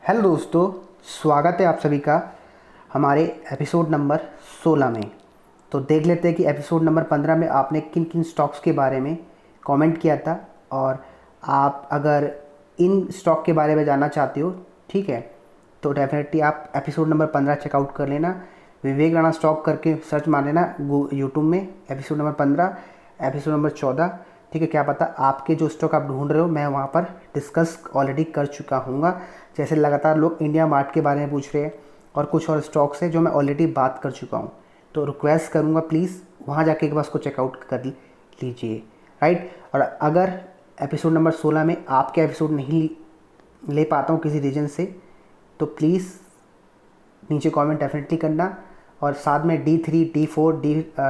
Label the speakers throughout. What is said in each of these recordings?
Speaker 1: Hello दोस्तों, स्वागत है आप सभी का हमारे एपिसोड नंबर 16 में। तो देख लेते हैं कि एपिसोड नंबर 15 में आपने किन किन स्टॉक्स के बारे में कमेंट किया था। और आप अगर इन स्टॉक के बारे में जानना चाहते हो, ठीक है, तो डेफिनेटली आप एपिसोड नंबर 15 चेकआउट कर लेना। विवेक राणा स्टॉक करके सर्च मार लेना यूट्यूब में, एपिसोड नंबर 15, एपिसोड नंबर 14। ठीक है, क्या पता आपके जो स्टॉक आप ढूंढ रहे हो मैं वहाँ पर डिस्कस ऑलरेडी कर चुका हूँगा। जैसे लगातार लोग इंडिया मार्ट के बारे में पूछ रहे हैं और कुछ और स्टॉक्स हैं जो मैं ऑलरेडी बात कर चुका हूँ। तो रिक्वेस्ट करूँगा प्लीज़ वहाँ जाके एक बार उसको चेकआउट कर लीजिए, राइट। और अगर एपिसोड नंबर 16 में आपके एपिसोड नहीं ले पाता हूँ किसी रीजन से, तो प्लीज़ नीचे कमेंट डेफिनेटली करना। और साथ में D3, D4,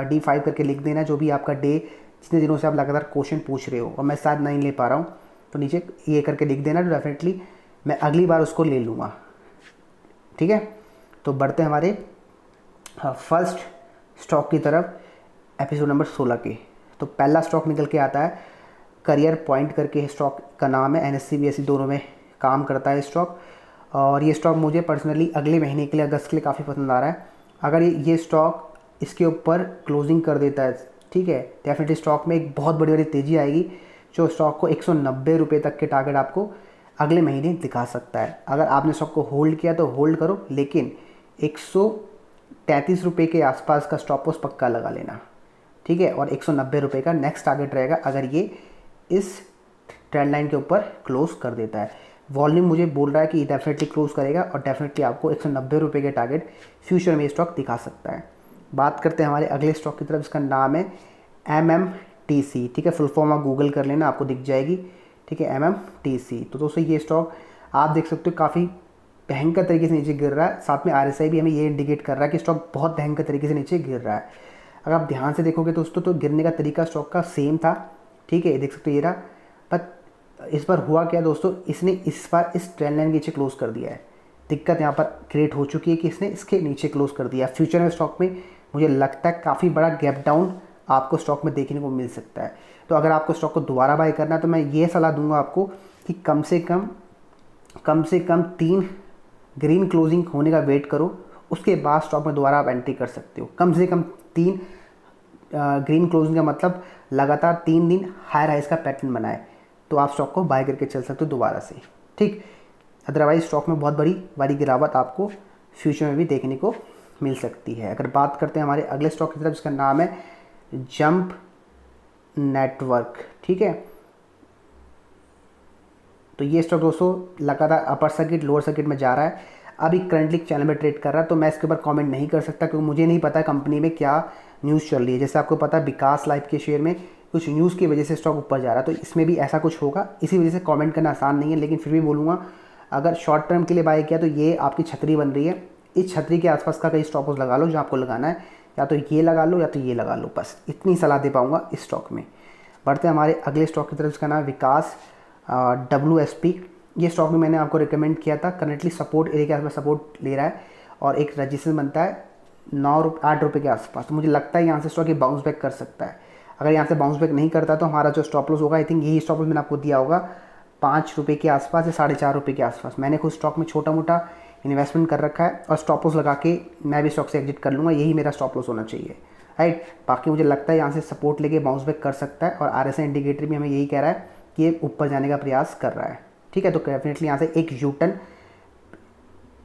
Speaker 1: D5 करके लिख देना जो भी आपका डे, जितने दिनों से आप लगातार क्वेश्चन पूछ रहे हो और मैं शायद नहीं ले पा रहा हूँ, तो नीचे ये करके लिख देना, तो डेफिनेटली मैं अगली बार उसको ले लूँगा। ठीक है, तो बढ़ते हैं हमारे फर्स्ट स्टॉक की तरफ, एपिसोड नंबर 16 के। तो पहला स्टॉक निकल के आता है करियर पॉइंट करके, स्टॉक का नाम है। NSE BSE दोनों में काम करता है स्टॉक, और ये स्टॉक मुझे पर्सनली अगले महीने के लिए, अगस्त के लिए काफ़ी पसंद आ रहा है। अगर ये स्टॉक इसके ऊपर क्लोजिंग कर देता है, ठीक है, डेफिनेटली स्टॉक में एक बहुत बड़ी बड़ी तेज़ी आएगी जो स्टॉक को 190 रुपये तक के टारगेट आपको अगले महीने दिखा सकता है। अगर आपने स्टॉक को होल्ड किया तो होल्ड करो, लेकिन 133 रुपये के आसपास का स्टॉप लॉस पक्का लगा लेना, ठीक है। और 190 रुपये का नेक्स्ट टारगेट रहेगा अगर ये इस ट्रेंड लाइन के ऊपर क्लोज कर देता है। वॉल्यूम मुझे बोल रहा है कि डेफिनेटली क्लोज करेगा और डेफिनेटली आपको 190 रुपये के टारगेट फ्यूचर में ये स्टॉक दिखा सकता है। बात करते हैं हमारे अगले स्टॉक की तरफ, इसका नाम है MMTC, ठीक है। फुल फॉर्म आप गूगल कर लेना, आपको दिख जाएगी, ठीक है, MMTC। तो दोस्तों ये स्टॉक आप देख सकते हो काफ़ी भयंकर तरीके से नीचे गिर रहा है। साथ में RSI भी हमें ये इंडिकेट कर रहा है कि स्टॉक बहुत भयंकर तरीके से नीचे गिर रहा है। अगर आप ध्यान से देखोगे दोस्तों तो गिरने का तरीका स्टॉक का सेम था, ठीक है, ये देख सकते हो ये रहा। बट इस बार हुआ क्या दोस्तों, इसने इस बार इस ट्रेंड लाइन के नीचे क्लोज कर दिया है। दिक्कत यहाँ पर क्रिएट हो चुकी है कि इसने इसके नीचे क्लोज कर दिया। फ्यूचर में स्टॉक में मुझे लगता है काफ़ी बड़ा गैप डाउन आपको स्टॉक में देखने को मिल सकता है। तो अगर आपको स्टॉक को दोबारा बाय करना है तो मैं ये सलाह दूंगा आपको कि कम से कम 3 ग्रीन क्लोजिंग होने का वेट करो, उसके बाद स्टॉक में दोबारा आप एंट्री कर सकते हो। कम से कम 3 ग्रीन क्लोजिंग का मतलब लगातार 3 दिन हायर हाइस का पैटर्न बनाए, तो आप स्टॉक को बाय करके चल सकते हो दोबारा से, ठीक। अदरवाइज स्टॉक में बहुत बड़ी गिरावट आपको फ्यूचर में भी देखने को मिल सकती है। अगर बात करते हैं हमारे अगले स्टॉक की तरफ, जिसका नाम है जंप नेटवर्क, ठीक है। तो ये स्टॉक दोस्तों लगातार अपर सर्किट लोअर सर्किट में जा रहा है, अभी करंटली चैनल में ट्रेड कर रहा है। तो मैं इसके ऊपर कमेंट नहीं कर सकता क्योंकि मुझे नहीं पता कंपनी में क्या न्यूज़ चल रही है। जैसे आपको पता है विकास लाइफ के शेयर में कुछ न्यूज़ की वजह से स्टॉक ऊपर जा रहा है, तो इसमें भी ऐसा कुछ होगा, इसी वजह से कमेंट करना आसान नहीं है। लेकिन फिर भी बोलूँगा, अगर शॉर्ट टर्म के लिए बाय किया तो ये आपकी छतरी बन रही है। इस छतरी के आसपास का कई स्टॉप लॉस लगा लो जो आपको लगाना है, या तो ये लगा लो या तो ये लगा लो, बस इतनी सलाह दे पाऊँगा इस स्टॉक में। बढ़ते हैं हमारे अगले स्टॉक की तरफ, इसका नाम विकास WSP। ये स्टॉक भी मैंने आपको रिकमेंड किया था, करंटली सपोर्ट एरिया के आसपास सपोर्ट ले रहा है और एक रजिस्ट्रेशन बनता है 8 रुपये के आसपास। तो मुझे लगता है यहाँ से स्टॉक ये बाउंस बैक कर सकता है। अगर यहाँ से बाउंस बैक नहीं करता तो हमारा जो स्टॉप लॉस होगा, आई थिंक यही स्टॉप लॉस मैंने आपको दिया होगा 5 रुपये के आसपास या 4.5 रुपये के आसपास। मैंने खुद स्टॉक में छोटा मोटा इन्वेस्टमेंट कर रखा है और स्टॉप लॉस लगा के मैं भी स्टॉक से एग्जिट कर लूँगा, यही मेरा स्टॉप लॉस होना चाहिए, राइट। बाकी मुझे लगता है यहाँ से सपोर्ट लेके बाउंस बैक कर सकता है और RSI इंडिकेटर भी हमें यही कह रहा है कि ये ऊपर जाने का प्रयास कर रहा है, ठीक है। तो डेफिनेटली यहाँ से एक यू टर्न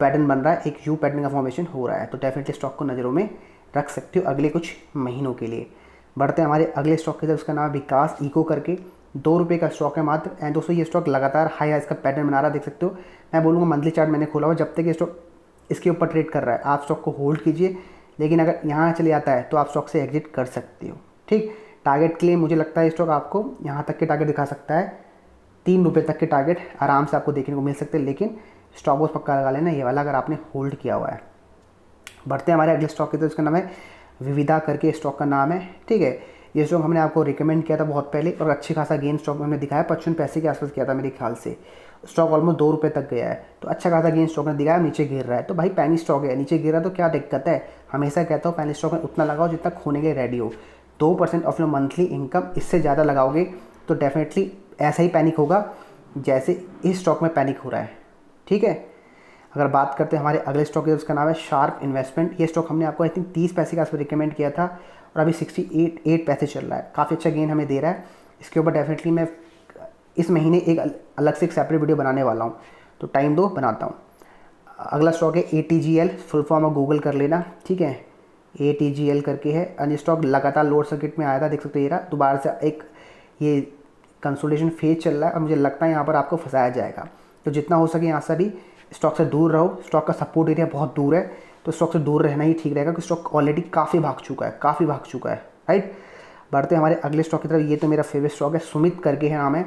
Speaker 1: पैटर्न बन रहा है, एक यू पैटर्न का फॉर्मेशन हो रहा है, तो डेफिनेटली स्टॉक को नज़रों में रख सकते हो अगले कुछ महीनों के लिए। बढ़ते हैं हमारे अगले स्टॉक की तरफ, उसका नाम विकास इको करके, 2 रुपये का स्टॉक है मात्र। एंड दोस्तों ये स्टॉक लगातार हाई हाइस का पैटर्न बना रहा है, देख सकते हो। मैं बोलूँगा मंथली चार्ट मैंने खोला हुआ, जब तक ये स्टॉक इसके ऊपर ट्रेड कर रहा है आप स्टॉक को होल्ड कीजिए, लेकिन अगर यहाँ चले जाता है तो आप स्टॉक से एग्जिट कर सकते हो, ठीक। टारगेट के लिए मुझे लगता है स्टॉक आपको यहाँ तक के टारगेट दिखा सकता है, 3 रुपये तक के टारगेट आराम से आपको देखने को मिल सकते हैं, लेकिन स्टॉप लॉस पक्का लगा लेना ये वाला अगर आपने होल्ड किया हुआ है। बढ़ते हैं हमारे अगले स्टॉक की तरफ, इसका नाम है विविधा करके स्टॉक का नाम है, ठीक है। ये स्टॉक हमने आपको रिकमेंड किया था बहुत पहले और अच्छी खासा गेन स्टॉक में हमने दिखाया, 55 पैसे के आसपास किया था मेरे ख्याल से। स्टॉक ऑलमोस्ट 2 रुपये तक गया है, तो अच्छा खासा गेन स्टॉक ने दिखाया, नीचे गिर रहा है। तो भाई पैनी स्टॉक है, नीचे गिर रहा है तो क्या दिक्कत है। हमेशा कहता हूँ पैनी स्टॉक में उतना लगाओ जितना खोने के रेडी हो। 2% ऑफ योर मंथली इनकम, इससे ज़्यादा लगाओगे तो डेफिनेटली ऐसा ही पैनिक होगा जैसे इस स्टॉक में पैनिक हो रहा है, ठीक है। अगर बात करते हैं हमारे अगले स्टॉक की, उसका नाम है शार्प इन्वेस्टमेंट। ये स्टॉक हमने आपको आई थिंक 30 पैसे के आसपास रिकमेंड किया था और अभी 68 पैसे चल रहा है, काफ़ी अच्छा गेन हमें दे रहा है। इसके ऊपर डेफिनेटली मैं इस महीने एक अलग से एक सेपरेट वीडियो बनाने वाला हूँ, तो टाइम दो, बनाता हूँ। अगला स्टॉक है ATGL, फुल फॉर्म और गूगल कर लेना, ठीक है। ATGL करके है, अन्य स्टॉक लगातार लोअर सर्किट में आया था, देख सकते हो ये रहा, दोबारा से एक ये कंसोलिडेशन फेज चल रहा है और मुझे लगता है यहाँ पर आपको फंसाया जाएगा। तो जितना हो सके यहाँ से भी स्टॉक से दूर रहो, स्टॉक का सपोर्ट एरिया बहुत दूर है, तो स्टॉक से दूर रहना ही ठीक रहेगा, क्योंकि स्टॉक ऑलरेडी काफ़ी भाग चुका है, राइट। बढ़ते हमारे अगले स्टॉक की तरफ। ये तो मेरा फेवरेट स्टॉक है, सुमित करके है नाम है।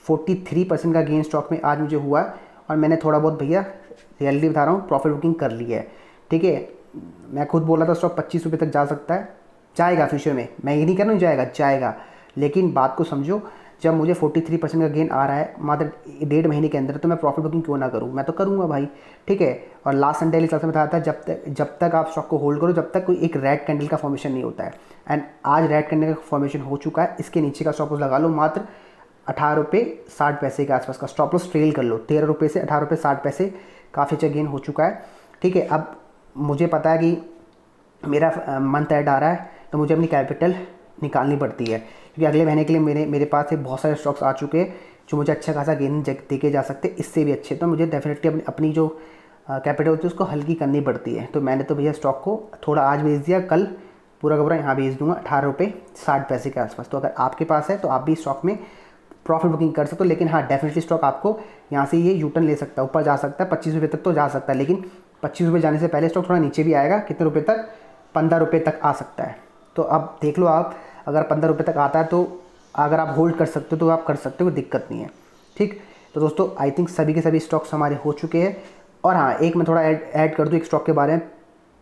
Speaker 1: 43% का गेन स्टॉक में आज मुझे हुआ है और मैंने थोड़ा बहुत, भैया रियलिटी बता रहा हूँ, प्रॉफिट बुकिंग कर ली है, ठीक है। मैं खुद बोला था स्टॉक 25 रुपये तक जा सकता है, जाएगा फ्यूचर में, मैं ये नहीं कह रहा हूँ जाएगा, लेकिन बात को समझो, जब मुझे 43% का गेन आ रहा है मात्र 1.5 महीने के अंदर, तो मैं प्रॉफिट बुकिंग क्यों ना करूँ, मैं तो करूँगा भाई, ठीक है। और लास्ट संडे वाली क्लास में बताया था, जब तक आप स्टॉक को होल्ड करो, जब तक कोई एक रेड कैंडल का फॉर्मेशन नहीं होता है। एंड आज रेड कैंडल का फॉर्मेशन हो चुका है, इसके नीचे का स्टॉप लॉस लगा लो, मात्र 18.60 रुपये के आसपास का स्टॉप लॉस ट्रेल कर लो, 13 रुपये से 18.60 रुपये, काफ़ी अच्छा गेन हो चुका है, ठीक है। अब मुझे पता है कि मेरा मंथ एंड आ रहा है, तो मुझे अपनी कैपिटल निकालनी पड़ती है, क्योंकि अगले महीने के लिए मेरे पास एक बहुत सारे स्टॉक्स आ चुके हैं जो मुझे अच्छा खासा गेन दे के जा सकते, इससे भी अच्छे। तो मुझे डेफिनेटली अपनी जो कैपिटल होती है उसको हल्की करनी पड़ती है। तो मैंने तो भैया स्टॉक को थोड़ा आज बेच दिया, कल पूरा का पूरा यहाँ बेच दूंगा 18.60 के आसपास। तो अगर आपके पास है तो आप भी स्टॉक में प्रॉफिट बुकिंग कर सकते हो, लेकिन हाँ डेफिनेटली स्टॉक आपको यहाँ से ये यूटर्न ले सकता है, ऊपर जा सकता है, 25 रुपये तक तो जा सकता है, लेकिन 25 रुपये जाने से पहले स्टॉक थोड़ा नीचे भी आएगा, कितने रुपये तक, 15 रुपये तक आ सकता है। तो अब देख लो आप, अगर 15 रुपये तक आता है तो अगर आप होल्ड कर सकते हो तो आप कर सकते हो, कोई दिक्कत नहीं है, ठीक। तो दोस्तों आई थिंक सभी के सभी स्टॉक्स हमारे हो चुके हैं। और हाँ, एक मैं थोड़ा ऐड कर दूँ एक स्टॉक के बारे में,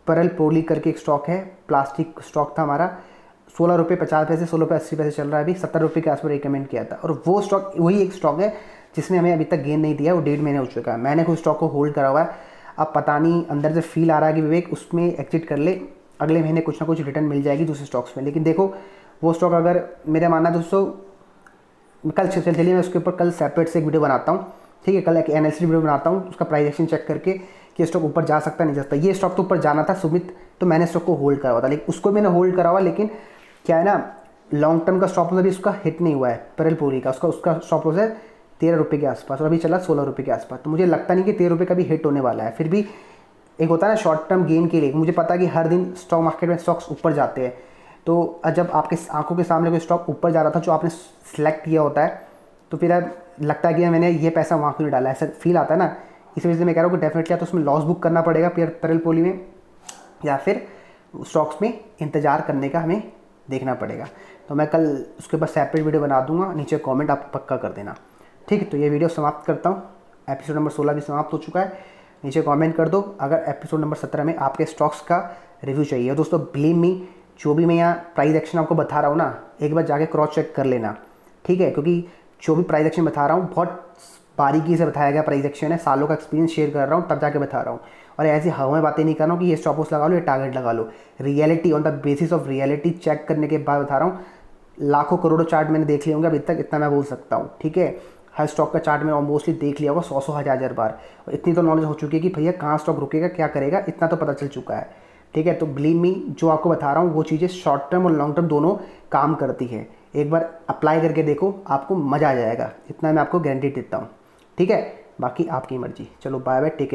Speaker 1: परल पोली करके एक स्टॉक है, प्लास्टिक स्टॉक था हमारा, 16 रुपये 50 पैसे, 16 रुपये 80 पैसे चल रहा है अभी, 70 रुपये के आसपास रिकमेंड किया था। और वो स्टॉक वही एक स्टॉक है जिसने हमें अभी तक गेन नहीं दिया, वो 1.5 महीने हो चुका है। मैंने खुद स्टॉक को होल्ड करा हुआ है, अब पता नहीं अंदर से फील आ रहा है कि विवेक उसमें एग्जिट कर ले, अगले महीने कुछ ना कुछ रिटर्न मिल जाएगी दूसरे स्टॉक्स में। लेकिन देखो वो स्टॉक, अगर मेरा मानना है दोस्तों, कल चलिए मैं उसके ऊपर कल सेपरेट से एक वीडियो बनाता हूँ, ठीक है। कल एक एनालिसिस वीडियो बनाता हूँ, उसका प्राइस एक्शन चेक करके कि स्टॉक ऊपर जा सकता नहीं जा सकता। ये स्टॉक तो ऊपर जाना था सुमित, तो मैंने स्टॉक को होल्ड करा हुआ था, लेकिन उसको मैंने होल्ड करा हुआ, लेकिन क्या है ना, लॉन्ग टर्म का स्टॉप लॉस अभी उसका हिट नहीं हुआ है, परल पूरी का उसका स्टॉप लॉस है 13 रुपये के आसपास और अभी चला 16 रुपये के आसपास। तो मुझे लगता नहीं कि 13 रुपये का भी हिट होने वाला है। फिर भी एक होता है ना शॉर्ट टर्म गेन के लिए, मुझे पता है कि हर दिन स्टॉक मार्केट में स्टॉक्स ऊपर जाते हैं, तो जब आपके आंखों के सामने कोई स्टॉक ऊपर जा रहा था जो आपने सेलेक्ट किया होता है, तो फिर लगता है कि मैंने ये पैसा वहाँ क्यों नहीं डाला, ऐसा फील आता है ना। इस वजह से मैं कह रहा हूँ कि डेफिनेटली या तो उसमें लॉस बुक करना पड़ेगा परल पोली में, या फिर स्टॉक्स में इंतज़ार करने का हमें देखना पड़ेगा। तो मैं कल उसके ऊपर सेपरेट वीडियो बना दूंगा, नीचे कमेंट आप पक्का कर देना, ठीक है। तो ये वीडियो समाप्त करता हूँ, एपिसोड नंबर 16 भी समाप्त हो चुका है। नीचे कमेंट कर दो अगर एपिसोड नंबर 17 में आपके स्टॉक्स का रिव्यू चाहिए। दोस्तों बिलीव मी, जो भी मैं यहाँ प्राइस एक्शन आपको बता रहा हूँ ना, एक बार जाके क्रॉस चेक कर लेना, ठीक है। क्योंकि जो भी प्राइस एक्शन बता रहा हूँ बहुत बारीकी से बताया गया प्राइस एक्शन है, सालों का एक्सपीरियंस शेयर कर रहा हूँ, तब जाके बता रहा हूँ। और ऐसी हवा में बातें नहीं कर रहा हूँ कि ये स्टॉप लॉस लगा लो, ये टारगेट लगा लो। Reality on the basis of reality check करने के बाद बता रहा हूँ। लाखों करोड़ों चार्ट मैंने देख लिए होंगे अभी तक, इतना मैं बोल सकता हूँ, ठीक है। हर स्टॉक का चार्ट मैंने ऑलमोस्टली देख लिया होगा 100 हज़ार बार, और इतनी तो नॉलेज हो चुकी है कि भैया कहाँ स्टॉक रुकेगा, क्या करेगा, इतना तो पता चल चुका है, ठीक है। तो बिलीव मी, जो आपको बता रहा हूँ वो चीज़ें शॉर्ट टर्म और लॉन्ग टर्म दोनों काम करती है। एक बार अप्लाई करके देखो, आपको मज़ा आ जाएगा, इतना मैं आपको गारंटी देता हूँ, ठीक है। बाकी आपकी मर्जी। चलो बाय बाय, टेक केयर।